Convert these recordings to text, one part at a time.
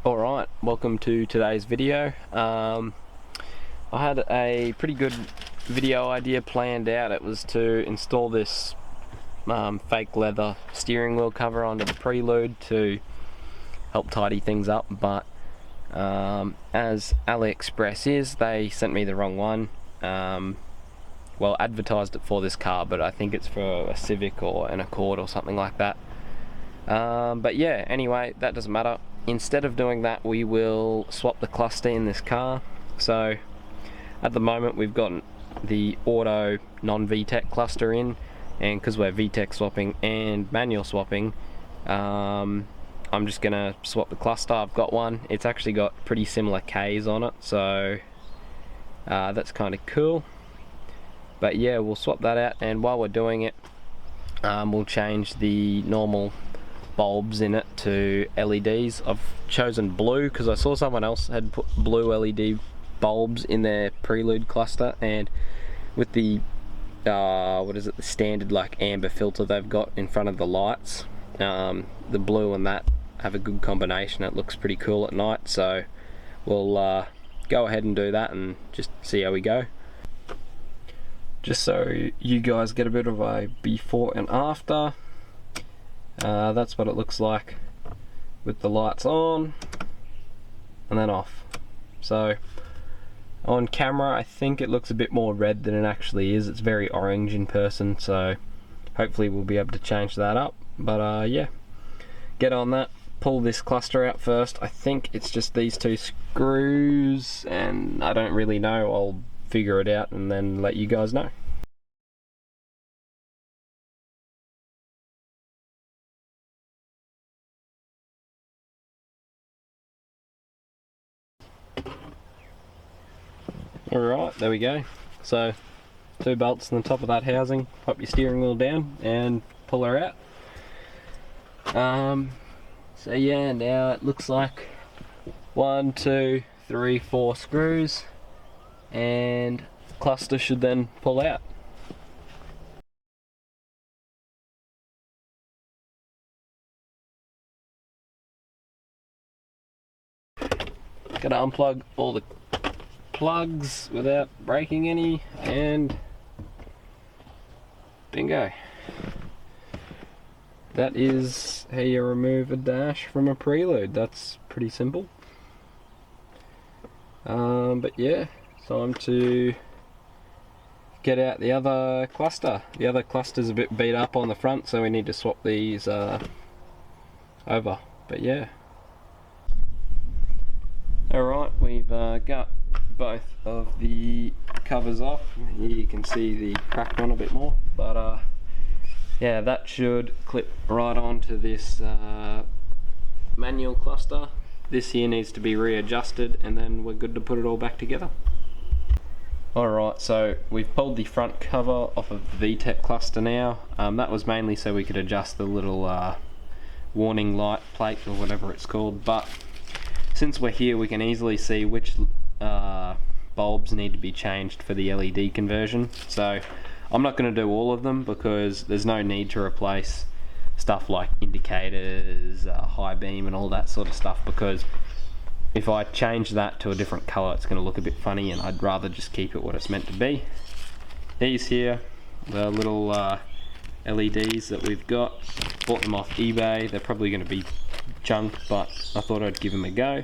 Alright, welcome to today's video. I had a pretty good video idea planned out. It was to install this fake leather steering wheel cover onto the Prelude to help tidy things up, but as AliExpress is, they sent me the wrong one. Well, advertised it for this car, but I think it's for a Civic or an Accord or something like that. But yeah, anyway, that doesn't matter. Instead of doing that, we will swap the cluster in this car. So at the moment we've got the auto non-VTEC cluster in, and because we're VTEC swapping and manual swapping, I'm just gonna swap the cluster. I've got one. It's actually got pretty similar Ks on it, so that's kind of cool. But yeah, we'll swap that out, and while we're doing it, we'll change the normal bulbs in it to LEDs. I've chosen blue because I saw someone else had put blue LED bulbs in their Prelude cluster, and with the what is it, the standard like amber filter they've got in front of the lights, the blue and that have a good combination. It looks pretty cool at night, so we'll go ahead and do that and just see how we go. Just so you guys get a bit of a before and after, that's what it looks like with the lights on and then off. So on camera I think it looks a bit more red than it actually is. It's very orange in person, so hopefully we'll be able to change that up. But yeah, get on that. Pull this cluster out first. I think it's just these two screws, and I don't really know. I'll figure it out and then let you guys know. Alright, there we go. So, two bolts on the top of that housing. Pop your steering wheel down and pull her out. So yeah, now it looks like 1, 2, 3, 4 screws, and cluster should then pull out. Gotta unplug all the plugs without breaking any, and bingo. That is how you remove a dash from a Prelude. That's pretty simple. But yeah, time to get out the other cluster. The other cluster's a bit beat up on the front, so we need to swap these over. But yeah. Alright, we've got both of the covers off. Here you can see the cracked one a bit more, but yeah, that should clip right onto this manual cluster. This here needs to be readjusted, and then we're good to put it all back together. Alright, so we've pulled the front cover off of the VTEC cluster now. That was mainly so we could adjust the little warning light plate or whatever it's called, but since we're here we can easily see which bulbs need to be changed for the LED conversion. So I'm not going to do all of them because there's no need to replace stuff like indicators, high beam and all that sort of stuff, because if I change that to a different colour it's going to look a bit funny, and I'd rather just keep it what it's meant to be. These here, the little LEDs that we've got, bought them off eBay. They're probably going to be junk, but I thought I'd give them a go.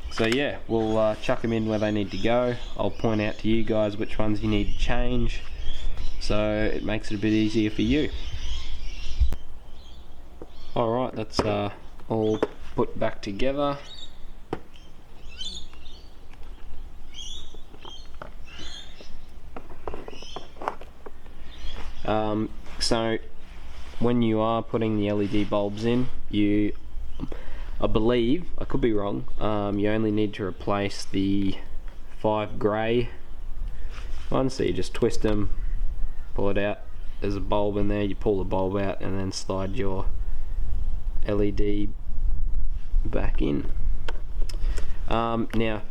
So yeah, we'll chuck them in where they need to go. I'll point out to you guys which ones you need to change, so it makes it a bit easier for you. Alright, that's all put back together. So when you are putting the LED bulbs in, I believe, I could be wrong, you only need to replace the 5 grey ones, so you just twist them, pull it out, there's a bulb in there, you pull the bulb out and then slide your LED back in. Now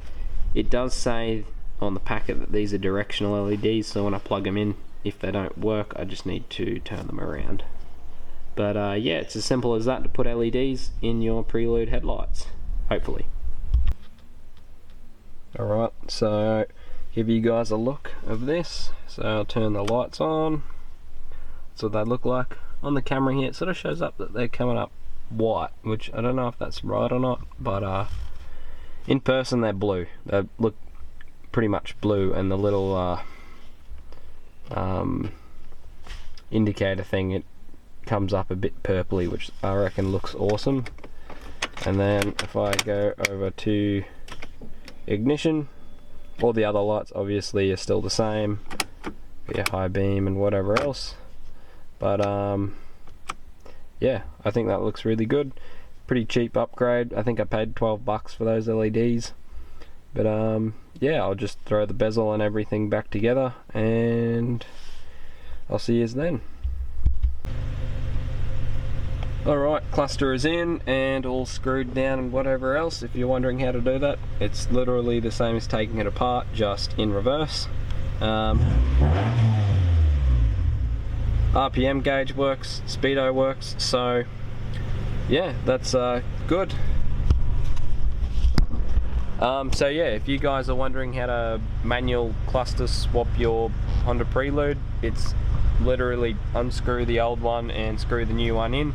it does say on the packet that these are directional LEDs, so when I plug them in, if they don't work I just need to turn them around. But yeah, it's as simple as that to put LEDs in your Prelude headlights, hopefully. Alright, so give you guys a look of this. So I'll turn the lights on. That's what they look like. On the camera here, it sort of shows up that they're coming up white, which I don't know if that's right or not, but in person they're blue. They look pretty much blue, and the little indicator thing, it comes up a bit purpley, which I reckon looks awesome. And then if I go over to ignition, all the other lights obviously are still the same, your high beam and whatever else, but yeah, I think that looks really good. Pretty cheap upgrade. I think I paid 12 bucks for those LEDs, but yeah, I'll just throw the bezel and everything back together and I'll see you then. Alright, cluster is in and all screwed down and whatever else. If you're wondering how to do that, it's literally the same as taking it apart, just in reverse. RPM gauge works, speedo works, so yeah, that's good. So yeah, if you guys are wondering how to manual cluster swap your Honda Prelude, it's literally unscrew the old one and screw the new one in.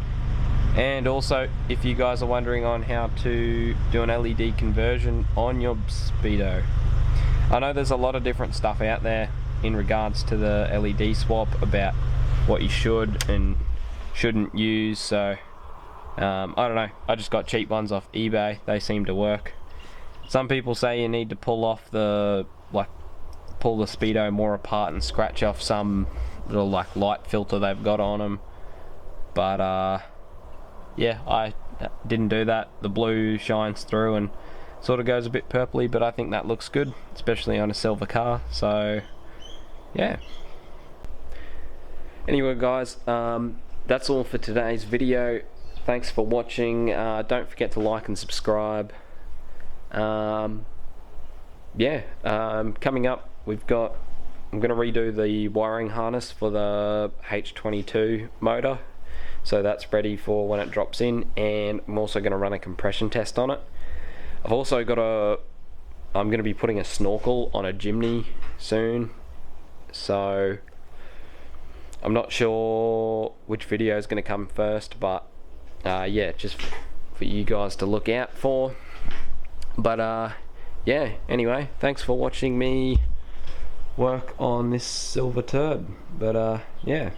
And also, if you guys are wondering on how to do an LED conversion on your speedo, I know there's a lot of different stuff out there in regards to the LED swap about what you should and shouldn't use, so I don't know, I just got cheap ones off eBay. They seem to work. Some people say you need to pull off the, pull the speedo more apart and scratch off some little light filter they've got on them, but yeah, I didn't do that. The blue shines through and sort of goes a bit purpley, but I think that looks good, especially on a silver car, so yeah. Anyway guys, that's all for today's video. Thanks for watching. Don't forget to like and subscribe. Yeah, coming up I'm going to redo the wiring harness for the H22 motor, so that's ready for when it drops in, and I'm also going to run a compression test on it. I've also got I'm going to be putting a snorkel on a Jimny soon, so I'm not sure which video is going to come first, but yeah, just for you guys to look out for. But yeah, anyway, thanks for watching me work on this silver turd, but yeah.